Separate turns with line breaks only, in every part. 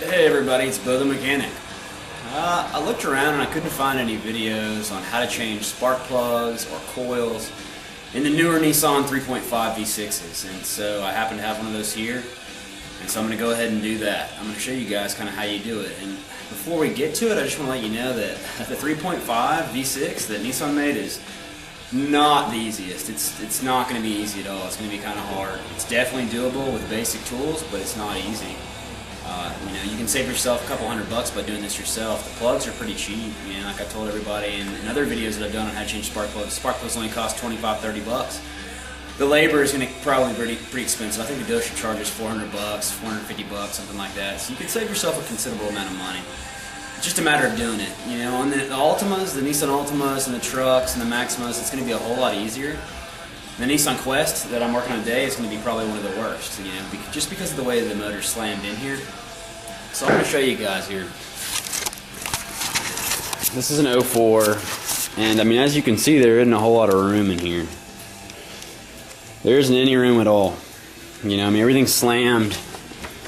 Hey everybody, it's Bo the Mechanic. I looked around and I couldn't find any videos on how to change spark plugs or coils in the newer Nissan 3.5 V6s, and so I happen to have one of those here, and so I'm going to go ahead and do that. I'm going to show you guys kind of how you do it, and before we get to it, I just want to let you know that the 3.5 V6 that Nissan made is not the easiest. It's not going to be easy at all. It's going to be kind of hard. It's definitely doable with basic tools, but it's not easy. You can save yourself a couple $100 by doing this yourself. The plugs are pretty cheap. Like I told everybody in other videos that I've done on how to change spark plugs only cost $25–30. The labor is going to probably be pretty expensive. I think the dealership charges $400, $450, something like that. So you can save yourself a considerable amount of money. It's just a matter of doing it. On the Altimas, the Nissan Altimas, and the trucks and the Maximas, it's going to be a whole lot easier. The Nissan Quest that I'm working on today is going to be probably one of the worst, just because of the way the motor's slammed in here. So I'm going to show you guys here. This is an 04, and as you can see, there isn't a whole lot of room in here. There isn't any room at all. Everything's slammed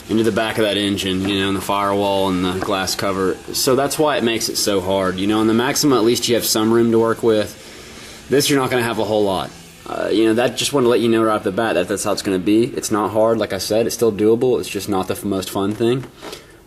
into the back of that engine, and the firewall and the glass cover. So that's why it makes it so hard. On the Maxima, at least you have some room to work with. This, you're not going to have a whole lot. That just wanted to let you know right off the bat that that's how it's going to be. It's not hard, like I said. It's still doable. It's just not the most fun thing.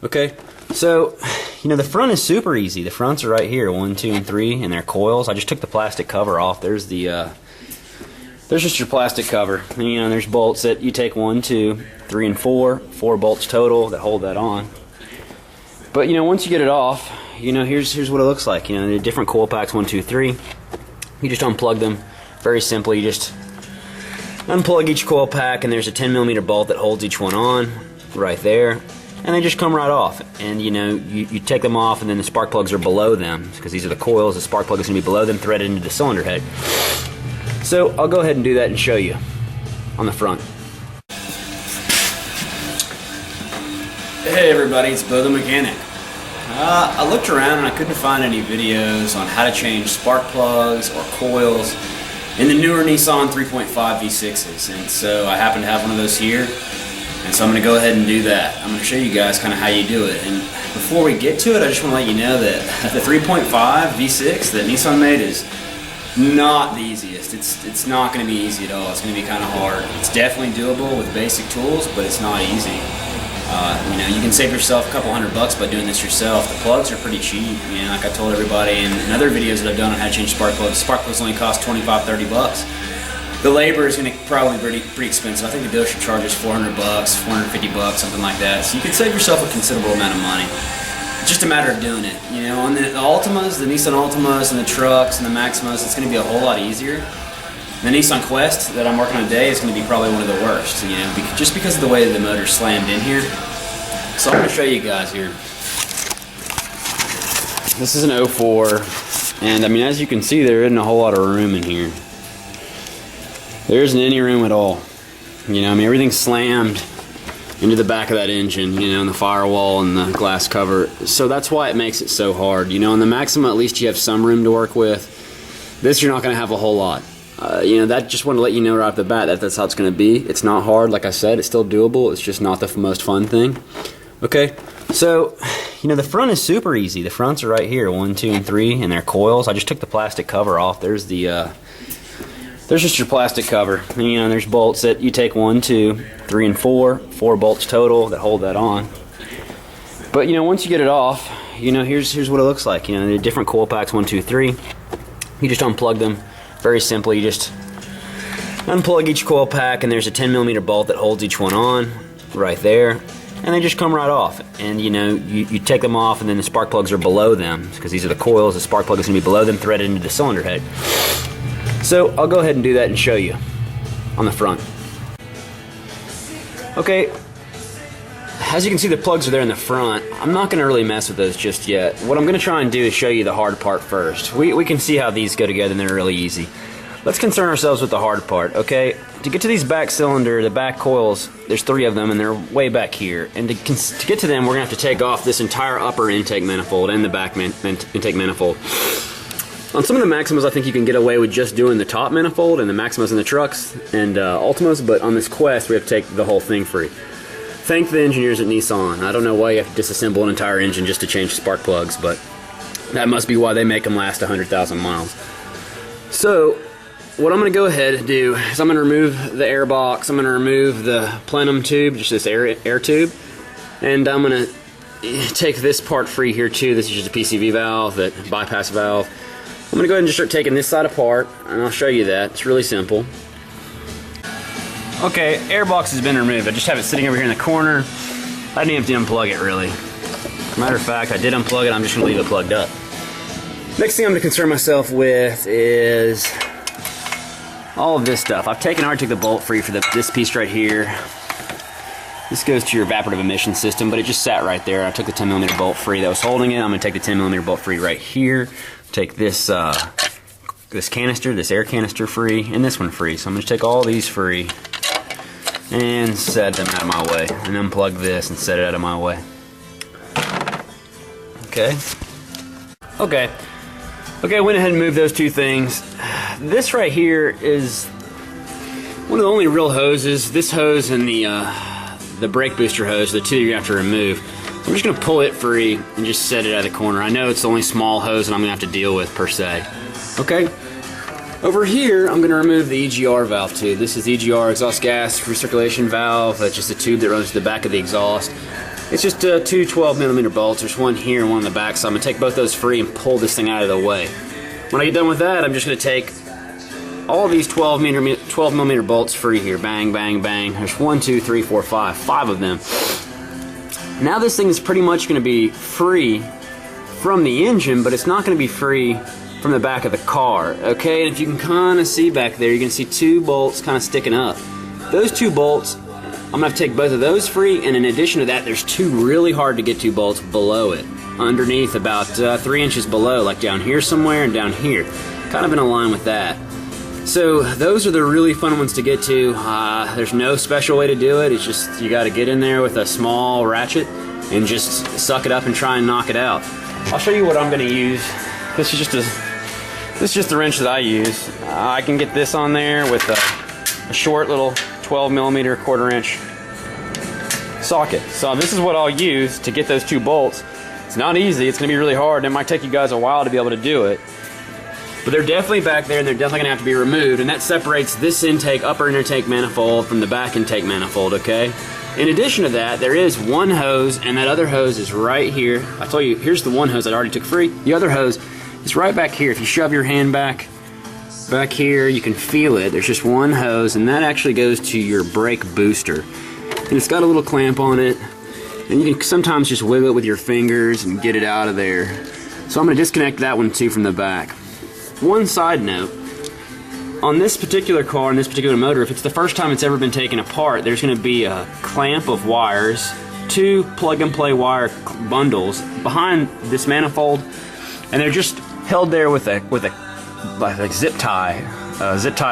Okay, so, the front is super easy. The fronts are right here, 1, 2, and 3, and they're coils. I just took the plastic cover off. There's just your plastic cover. And, there's bolts that you take 1, 2, 3, and 4 bolts total that hold that on. But, once you get it off, here's what it looks like. The different coil packs, 1, 2, 3. You just unplug them. Very simple. You just unplug each coil pack, and there's a 10mm bolt that holds each one on right there, and they just come right off. And you take them off, and then the spark plugs are below them because these are the coils. The spark plug is going to be below them, threaded into the cylinder head. So I'll go ahead and do that and show you on the front. Hey everybody, it's Bo the Mechanic. I looked around and I couldn't find any videos on how to change spark plugs or coils in the newer Nissan 3.5 V6s, and so I happen to have one of those here, and so I'm going to go ahead and do that. I'm going to show you guys kind of how you do it, and before we get to it, I just want to let you know that the 3.5 V6 that Nissan made is not the easiest. It's not going to be easy at all. It's going to be kind of hard. It's definitely doable with basic tools, but it's not easy. You can save yourself a couple $100 by doing this yourself. The plugs are pretty cheap. Like I told everybody in other videos that I've done on how to change spark plugs only cost $25–30. The labor is going to probably be pretty expensive. I think the dealership charges $400, $450, something like that. So you can save yourself a considerable amount of money. It's just a matter of doing it. On the Altimas, the Nissan Altimas, and the trucks and the Maximas, it's going to be a whole lot easier. The Nissan Quest that I'm working on today is going to be probably one of the worst, just because of the way the motor's slammed in here. So I'm going to show you guys here. This is an 04, and as you can see, there isn't a whole lot of room in here. There isn't any room at all. Everything's slammed into the back of that engine, and the firewall and the glass cover. So that's why it makes it so hard. On the Maxima, at least you have some room to work with. This, you're not going to have a whole lot. That just wanted to let you know right off the bat that that's how it's going to be. It's not hard, like I said. It's still doable. It's just not the most fun thing. Okay, so, the front is super easy. The fronts are right here, 1, 2, and 3, and they're coils. I just took the plastic cover off. There's just your plastic cover. There's bolts that you take 1, 2, 3, and 4 bolts total that hold that on. But, once you get it off, here's what it looks like. The different coil packs, 1, 2, 3. You just unplug them. Very simple. You just unplug each coil pack, and there's a 10mm bolt that holds each one on right there, and they just come right off. And you take them off, and then the spark plugs are below them because these are the coils. The spark plug is going to be below them, threaded into the cylinder head. So I'll go ahead and do that and show you on the front. Okay, as you can see, the plugs are there in the front. I'm not going to really mess with those just yet. What I'm going to try and do is show you the hard part first. We can see how these go together, and they're really easy. Let's concern ourselves with the hard part, okay? To get to these back cylinder, the back coils, there's 3 of them, and they're way back here. And to get to them, we're going to have to take off this entire upper intake manifold and the back intake manifold. On some of the Maximas, I think you can get away with just doing the top manifold and the Maximas and the trucks and Altimas, but on this Quest, we have to take the whole thing free. Thank the engineers at Nissan. I don't know why you have to disassemble an entire engine just to change spark plugs, but that must be why they make them last 100,000 miles. So what I'm going to go ahead and do is I'm going to remove the air box. I'm going to remove the plenum tube, just this air tube, and I'm going to take this part free here too. This is just a PCV valve, that bypass valve. I'm going to go ahead and just start taking this side apart, and I'll show you that. It's really simple. Okay, air box has been removed. I just have it sitting over here in the corner. I didn't have to unplug it really. Matter of fact, I did unplug it. I'm just going to leave it plugged up. Next thing I'm going to concern myself with is all of this stuff. I already took the bolt free for this piece right here. This goes to your evaporative emission system, but it just sat right there. I took the 10mm bolt free that was holding it. I'm going to take the 10mm bolt free right here. Take this this canister, this air canister free, and this one free. So I'm going to take all these free and set them out of my way, and unplug this and set it out of my way. Okay, I went ahead and moved those two things. This right here is one of the only real hoses. This hose and the brake booster hose, the two you have to remove. I'm just going to pull it free and just set it out of the corner. I know it's the only small hose that I'm going to have to deal with per se. Okay. Over here, I'm going to remove the EGR valve tube. This is EGR, exhaust gas recirculation valve. That's just a tube that runs to the back of the exhaust. It's just two 12mm bolts. There's one here and one on the back, so I'm going to take both those free and pull this thing out of the way. When I get done with that, I'm just going to take all these 12mm bolts free here. Bang, bang, bang. There's 1, 2, 3, 4, 5. 5 of them. Now this thing is pretty much going to be free from the engine, but it's not going to be free from the back of the car. Okay, and if you can kind of see back there, you can see two bolts kind of sticking up. Those two bolts, I'm going to have to take both of those free, and in addition to that, there's two really hard to get to bolts below it. Underneath, about 3 inches below, like down here somewhere and down here. Kind of in a line with that. So those are the really fun ones to get to. There's no special way to do it. It's just you got to get in there with a small ratchet and just suck it up and try and knock it out. I'll show you what I'm going to use. This is just the wrench that I use. I can get this on there with a short little 12mm 1/4 inch socket. So this is what I'll use to get those two bolts. It's not easy. It's going to be really hard. It might take you guys a while to be able to do it. But they're definitely back there, and they're definitely going to have to be removed, and that separates this upper intake manifold from the back intake manifold, okay? In addition to that, there is one hose, and that other hose is right here. I told you, here's the one hose I already took free. The other hose is right back here. If you shove your hand back here, you can feel it. There's just one hose, and that actually goes to your brake booster. And it's got a little clamp on it, and you can sometimes just wiggle it with your fingers and get it out of there. So I'm going to disconnect that one too from the back. One side note, on this particular car and this particular motor, if it's the first time it's ever been taken apart, there's going to be a clamp of wires, two plug-and-play wire bundles behind this manifold, and they're just held there with a zip tie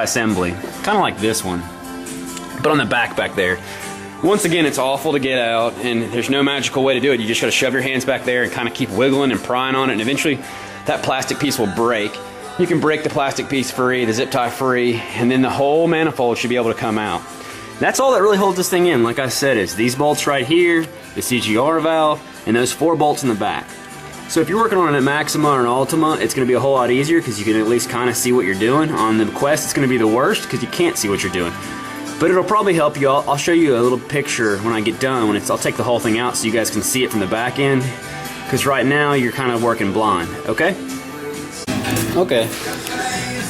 assembly, kind of like this one, but on the back there. Once again, it's awful to get out, and there's no magical way to do it. You just got to shove your hands back there and kind of keep wiggling and prying on it, and eventually that plastic piece will break. You can break the plastic piece free, the zip tie free, and then the whole manifold should be able to come out. That's all that really holds this thing in, like I said, is these bolts right here, the CGR valve, and those 4 bolts in the back. So if you're working on a Maxima or an Ultima, it's going to be a whole lot easier because you can at least kind of see what you're doing. On the Quest, it's going to be the worst because you can't see what you're doing. But it'll probably help you. I'll show you a little picture when I get done. I'll take the whole thing out so you guys can see it from the back end. Because right now, you're kind of working blind, okay? Okay,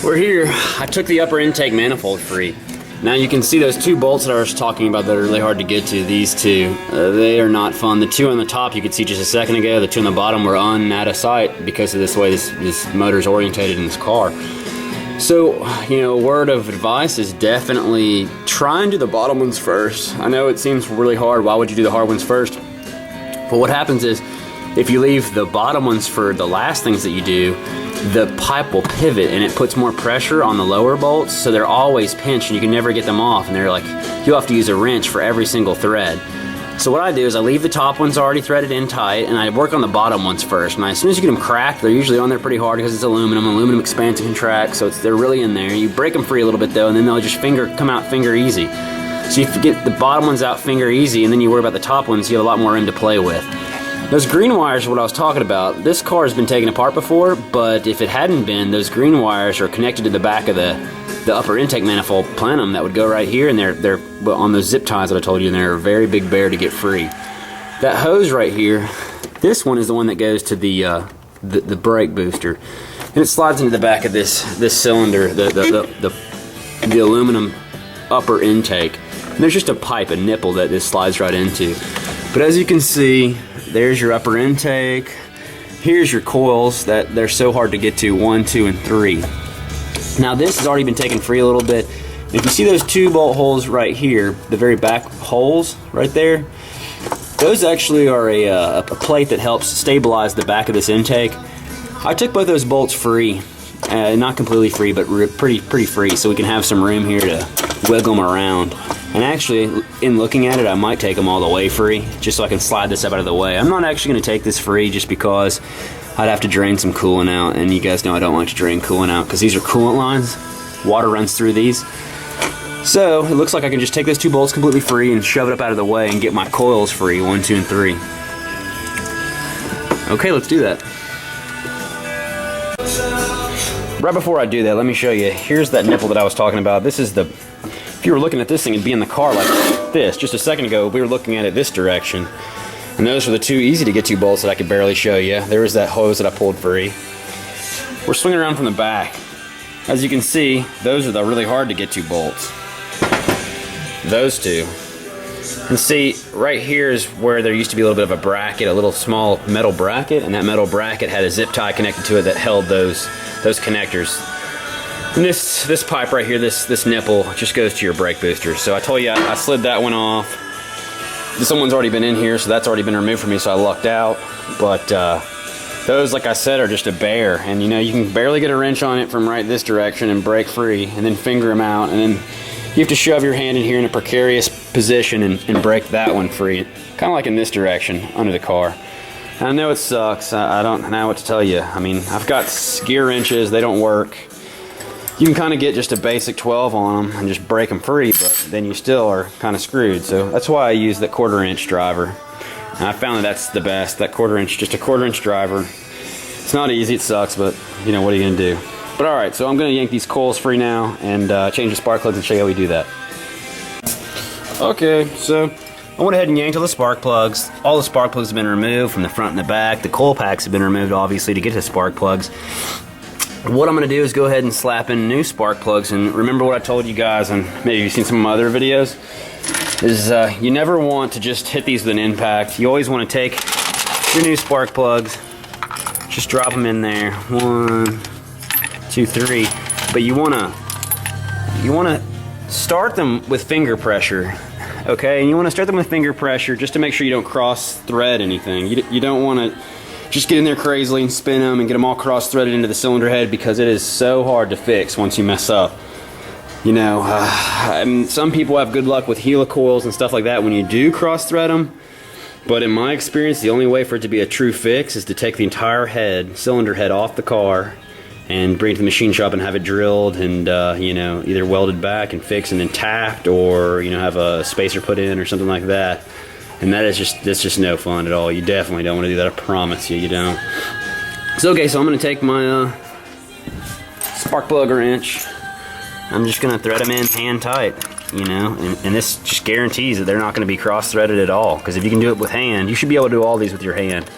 we're here. I took the upper intake manifold free. Now you can see those two bolts that I was talking about that are really hard to get to, these two. They are not fun. The two on the top you could see just a second ago. The two on the bottom were out of sight because of this way this motor is orientated in this car. So, you know, a word of advice is definitely try and do the bottom ones first. I know it seems really hard. Why would you do the hard ones first? But what happens is if you leave the bottom ones for the last things that you do, the pipe will pivot and it puts more pressure on the lower bolts, so they're always pinched and you can never get them off, and they're like, you'll have to use a wrench for every single thread. So what I do is I leave the top ones already threaded in tight, and I work on the bottom ones first. And as soon as you get them cracked, they're usually on there pretty hard because it's aluminum. Aluminum expands and contracts, so they're really in there. You break them free a little bit though, and then they'll just come out finger easy. So you get the bottom ones out finger easy, and then you worry about the top ones, you have a lot more room to play with. Those green wires are what I was talking about. This car has been taken apart before, but if it hadn't been, those green wires are connected to the back of the upper intake manifold plenum that would go right here, and they're on those zip ties that I told you, and they're a very big bear to get free. That hose right here, this one is the one that goes to the brake booster, and it slides into the back of this cylinder, the aluminum upper intake. And there's just a pipe, a nipple that this slides right into. But as you can see, there's your upper intake. Here's your coils that they're so hard to get to, 1, 2, and 3. Now this has already been taken free a little bit. If you see those 2 bolt holes right here, the very back holes right there, those actually are a plate that helps stabilize the back of this intake. I took both those bolts free, not completely free, but pretty free, so we can have some room here to wiggle them around. And actually, in looking at it, I might take them all the way free, just so I can slide this up out of the way. I'm not actually going to take this free just because I'd have to drain some coolant out, and you guys know I don't like to drain coolant out because these are coolant lines. Water runs through these. So it looks like I can just take those 2 bolts completely free and shove it up out of the way and get my coils free, 1, 2, and 3. Okay, let's do that. Right before I do that, let me show you. Here's that nipple that I was talking about. This is if you were looking at this thing, it'd be in the car like this. Just a second ago, we were looking at it this direction. And those were the 2 easy to get to bolts that I could barely show you. There was that hose that I pulled free. We're swinging around from the back. As you can see, those are the really hard to get to bolts. Those 2. And see, right here is where there used to be a little bit of a bracket, a little small metal bracket, and that metal bracket had a zip tie connected to it that held those connectors. And this pipe right here, this nipple, just goes to your brake booster. So I told you I slid that one off. Someone's already been in here, so that's already been removed from me, so I lucked out. But those, like I said, are just a bear. And you know, you can barely get a wrench on it from right this direction and break free, and then finger them out, and then you have to shove your hand in here in a precarious position and break that one free. Kind of like in this direction, under the car. And I know it sucks. I don't know what to tell you. I mean, I've got gear wrenches, they don't work. You can kind of get just a basic 12 on them and just break them free, but then you still are kind of screwed. So that's why I use the 1/4 inch driver. And I found that that's the best, that 1/4 inch, just a 1/4 inch driver. It's not easy, it sucks, but you know, what are you gonna do? But alright, so I'm gonna yank these coils free now and change the spark plugs and show you how we do that. Okay, so I went ahead and yanked all the spark plugs. All the spark plugs have been removed from the front and the back. The coil packs have been removed, obviously, to get to the spark plugs. What I'm going to do is go ahead and slap in new spark plugs. And remember what I told you guys, and maybe you've seen some of my other videos, is you never want to just hit these with an impact. You always want to take your new spark plugs, just drop them in there. 1, 2, 3. But you want to start them with finger pressure. Okay, and you want to start them with finger pressure just to make sure you don't cross thread anything. You don't want to just get in there crazily and spin them and get them all cross threaded into the cylinder head, because it is so hard to fix once you mess up. You know, I mean, some people have good luck with helicoils and stuff like that when you do cross thread them, but in my experience, the only way for it to be a true fix is to take the entire head, cylinder head, off the car and bring it to the machine shop and have it drilled and you know, either welded back and fixed and then tapped, or you know, have a spacer put in or something like that. And that's just no fun at all. You definitely don't want to do that. I promise you, you don't. So okay, so I'm going to take my spark plug wrench. I'm just going to thread them in hand tight, you know, and this just guarantees that they're not going to be cross threaded at all. Because if you can do it with hand, you should be able to do all these with your hand,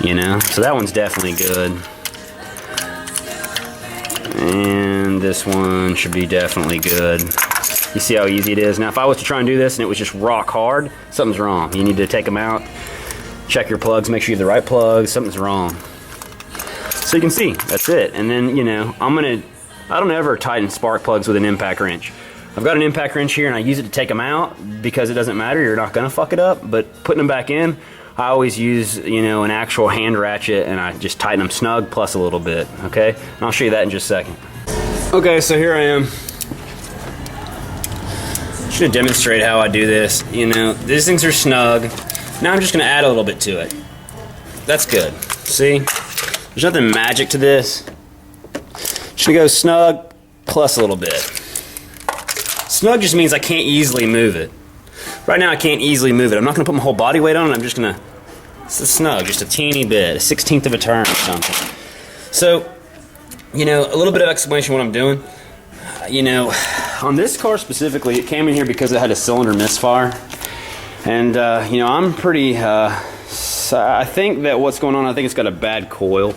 you know. So that one's definitely good. And this one should be definitely good. You see how easy it is? Now if I was to try and do this and it was just rock hard, something's wrong. You need to take them out, check your plugs, make sure you have the right plugs, something's wrong. So you can see, that's it. And then, you know, I don't ever tighten spark plugs with an impact wrench. I've got an impact wrench here and I use it to take them out because it doesn't matter, you're not gonna fuck it up, but putting them back in, I always use, you know, an actual hand ratchet and I just tighten them snug plus a little bit, okay? And I'll show you that in just a second. Okay, so here I am. Should demonstrate how I do this. You know, these things are snug. Now I'm just gonna add a little bit to it. That's good. See? There's nothing magic to this. Just gonna go snug plus a little bit. Snug just means I can't easily move it. Right now I can't easily move it. I'm not going to put my whole body weight on it. I'm just going to, it's a snug, just a teeny bit, a 1/16 of a turn or something. So, you know, a little bit of explanation what I'm doing. You know, on this car specifically, it came in here because it had a cylinder misfire. And, you know, I'm pretty, I think that what's going on, I think it's got a bad coil.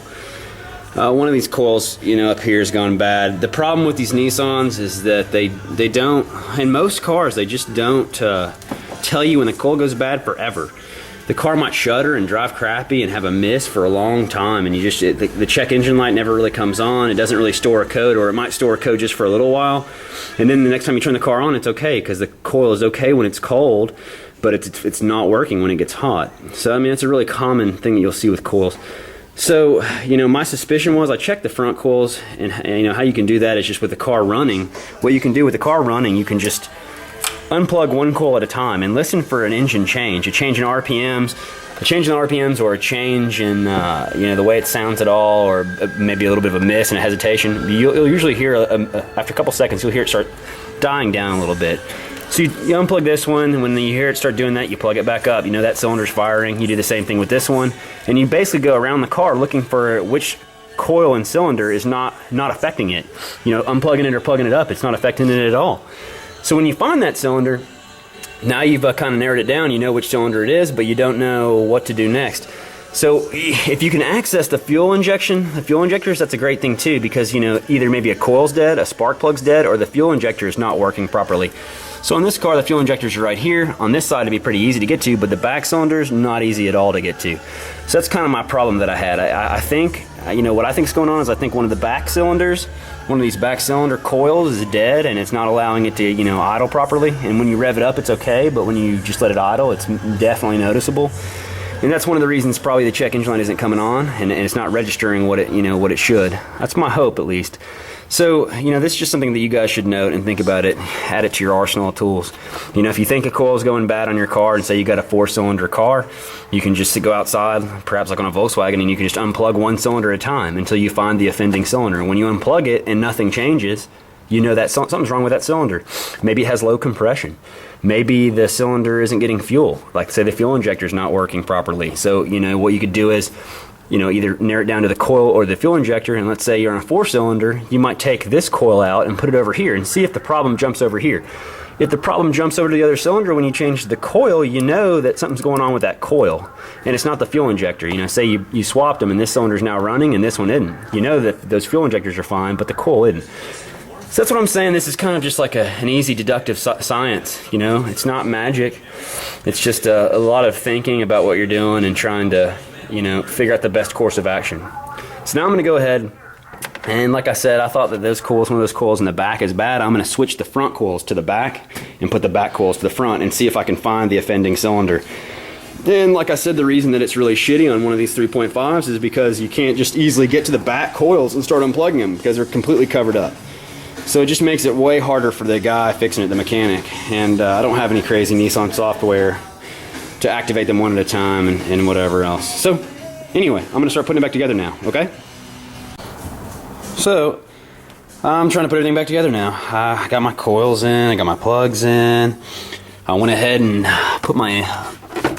One of these coils, you know, up here has gone bad. The problem with these Nissans is that they don't, in most cars, they just don't tell you when the coil goes bad forever. The car might shudder and drive crappy and have a miss for a long time, and you just, the check engine light never really comes on. It doesn't really store a code, or it might store a code just for a little while. And then the next time you turn the car on, it's okay, because the coil is okay when it's cold, but it's not working when it gets hot. So, I mean, it's a really common thing that you'll see with coils. So, you know, my suspicion was I checked the front coils, and you know, how you can do that is just with the car running. What you can do with the car running, you can just unplug one coil at a time and listen for an engine change, a change in RPMs, or a change in, you know, the way it sounds at all, or maybe a little bit of a miss and a hesitation. You'll usually hear, after a couple seconds, you'll hear it start dying down a little bit. So you unplug this one, and when you hear it start doing that, you plug it back up. You know that cylinder's firing. You do the same thing with this one, and you basically go around the car looking for which coil and cylinder is not affecting it. You know, unplugging it or plugging it up, it's not affecting it at all. So when you find that cylinder, now you've kind of narrowed it down. You know which cylinder it is, but you don't know what to do next. So if you can access the fuel injectors, that's a great thing too, because, you know, either maybe a coil's dead, a spark plug's dead, or the fuel injector is not working properly. So on this car, the fuel injectors are right here. On this side, it'd be pretty easy to get to, but the back cylinder's not easy at all to get to. So that's kind of my problem that I had. I think, you know, what I think's going on is I think one of the back cylinders, one of these back cylinder coils is dead, and it's not allowing it to, you know, idle properly. And when you rev it up, it's okay, but when you just let it idle, it's definitely noticeable. And that's one of the reasons probably the check engine light isn't coming on, and it's not registering what it, you know, what it should. That's my hope, at least. So, you know, this is just something that you guys should note and think about it, add it to your arsenal of tools. You know, if you think a coil is going bad on your car, and say you got a 4-cylinder car, you can just go outside, perhaps like on a Volkswagen, and you can just unplug one cylinder at a time until you find the offending cylinder. And when you unplug it and nothing changes, you know that something's wrong with that cylinder. Maybe it has low compression. Maybe the cylinder isn't getting fuel. Like, say the fuel injector is not working properly. So, you know, what you could do is, you know, either narrow it down to the coil or the fuel injector, and let's say you're on a 4-cylinder, you might take this coil out and put it over here and see if the problem jumps over here. If the problem jumps over to the other cylinder when you change the coil, you know that something's going on with that coil, and it's not the fuel injector. You know, say you swapped them and this cylinder's now running and this one isn't. You know that those fuel injectors are fine, but the coil isn't. So that's what I'm saying. This is kind of just like an easy deductive science, you know. It's not magic. It's just a lot of thinking about what you're doing and trying to, you know, figure out the best course of action. So now I'm going to go ahead, and like I said, I thought that those coils, one of those coils in the back is bad. I'm going to switch the front coils to the back and put the back coils to the front and see if I can find the offending cylinder. Then, like I said, the reason that it's really shitty on one of these 3.5s is because you can't just easily get to the back coils and start unplugging them because they're completely covered up. So it just makes it way harder for the guy fixing it, the mechanic. And I don't have any crazy Nissan software to activate them one at a time and whatever else. So anyway, I'm going to start putting it back together now, okay? So I'm trying to put everything back together now. I got my coils in, I got my plugs in. I went ahead and put my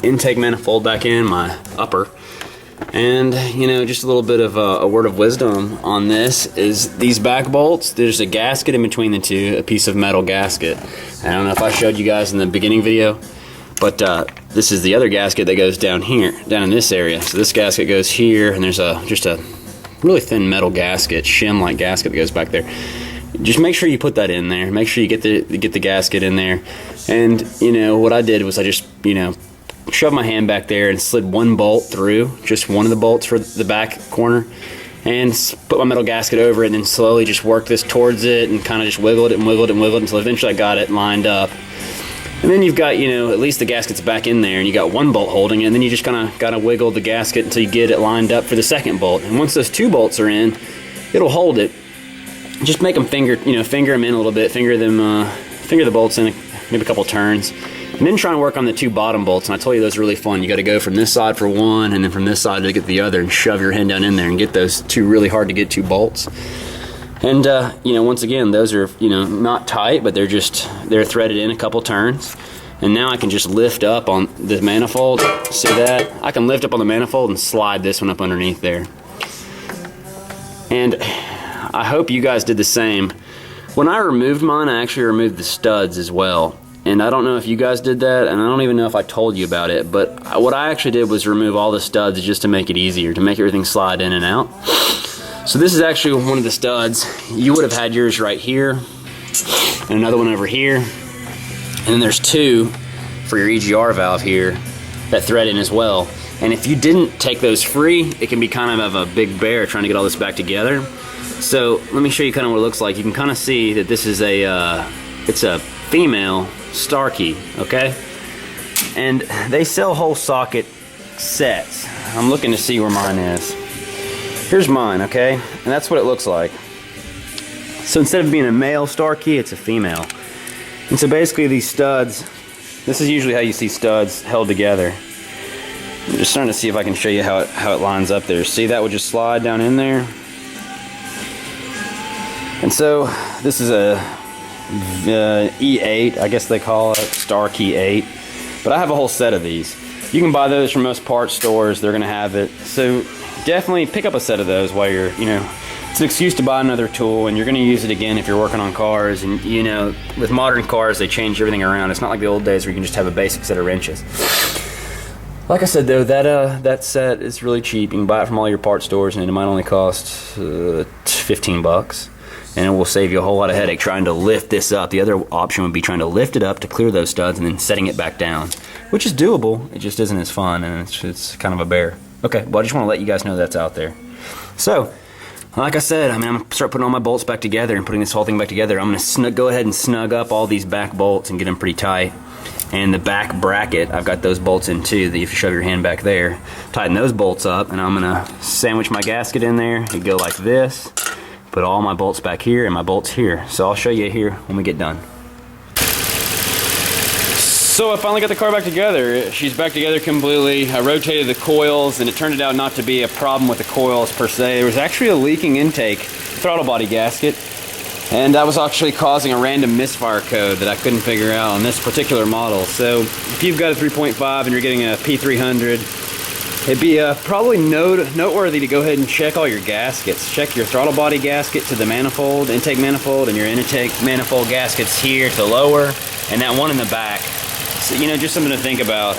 intake manifold back in, my upper. And, you know, just a little bit of a word of wisdom on this is these back bolts, there's a gasket in between the two, a piece of metal gasket. I don't know if I showed you guys in the beginning video, but this is the other gasket that goes down here, down in this area. So this gasket goes here, and there's just a really thin metal gasket, shim-like gasket that goes back there. Just make sure you put that in there. Make sure you get the gasket in there. And, you know, what I did was I just, you know, shoved my hand back there and slid one bolt through, just one of the bolts for the back corner, and put my metal gasket over it, and then slowly just worked this towards it and kind of just wiggled it and wiggled it and wiggled it until eventually I got it lined up. And then you've got, you know, at least the gasket's back in there, and you got one bolt holding it, and then you just kind of got to wiggle the gasket until you get it lined up for the second bolt. And once those two bolts are in, it'll hold it. Just make them finger them in a little bit, finger the bolts in maybe a couple turns. And then try and work on the two bottom bolts. And I told you those are really fun. You got to go from this side for one, and then from this side to get the other, and shove your hand down in there and get those two really hard to get to bolts. And you know, once again, those are, you know, not tight, but they're threaded in a couple turns. And now I can just lift up on the manifold. See that? I can lift up on the manifold and slide this one up underneath there. And I hope you guys did the same. When I removed mine, I actually removed the studs as well. And I don't know if you guys did that, and I don't even know if I told you about it, but what I actually did was remove all the studs just to make it easier, to make everything slide in and out. So this is actually one of the studs. You would have had yours right here, and another one over here. And then there's two for your EGR valve here that thread in as well. And if you didn't take those free, it can be kind of a big bear trying to get all this back together. So let me show you kind of what it looks like. You can kind of see that this is it's a female star key, okay? And they sell whole socket sets. I'm looking to see where mine is. Here's mine, okay? And that's what it looks like. So instead of being a male star key, it's a female. And so basically these studs, this is usually how you see studs held together. I'm just trying to see if I can show you how it lines up there. See, that would just slide down in there. And so this is a E8, I guess they call it, Star Key 8. But I have a whole set of these. You can buy those from most parts stores, they're gonna have it. So definitely pick up a set of those while you're, you know, it's an excuse to buy another tool, and you're gonna use it again if you're working on cars. And you know, with modern cars, they change everything around. It's not like the old days where you can just have a basic set of wrenches. Like I said though, that set is really cheap. You can buy it from all your parts stores, and it might only cost 15 bucks. And it will save you a whole lot of headache trying to lift this up. The other option would be trying to lift it up to clear those studs and then setting it back down, which is doable. It just isn't as fun, and it's kind of a bear. Okay, well, I just want to let you guys know that's out there. So, like I said, I'm going to start putting all my bolts back together and putting this whole thing back together. I'm going to go ahead and snug up all these back bolts and get them pretty tight. And the back bracket, I've got those bolts in too, that if you shove your hand back there, tighten those bolts up, and I'm going to sandwich my gasket in there and go like this. Put all my bolts back here and my bolts here. So I'll show you here when we get done. So I finally got the car back together. She's back together completely. I rotated the coils, and it turned out not to be a problem with the coils per se. There was actually a leaking intake throttle body gasket, and that was actually causing a random misfire code that I couldn't figure out on this particular model. So if you've got a 3.5 and you're getting a P300, it'd be probably noteworthy to go ahead and check all your gaskets. Check your throttle body gasket to the manifold, intake manifold, and your intake manifold gaskets here to lower, and that one in the back. So, you know, just something to think about.